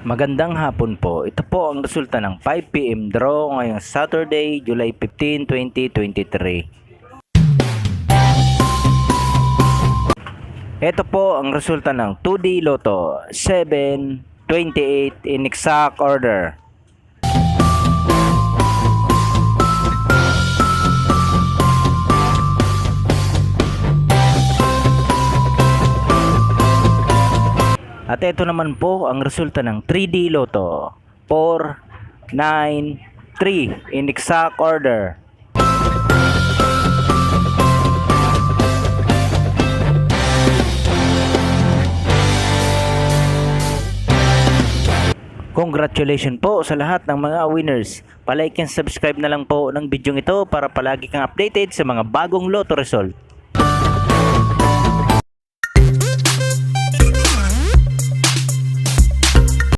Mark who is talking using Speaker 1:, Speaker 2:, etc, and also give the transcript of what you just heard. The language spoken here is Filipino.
Speaker 1: Magandang hapon po. Ito po ang resulta ng 5 PM draw ngayong Saturday, July 15, 2023. Ito po ang resulta ng 2D Lotto 7, 28 in exact order. At ito naman po ang resulta ng 3D Lotto 4, 9, 3 in exact order. Congratulations po sa lahat ng mga winners. Palike and subscribe na lang po ng video ito para palagi kang updated sa mga bagong Lotto result.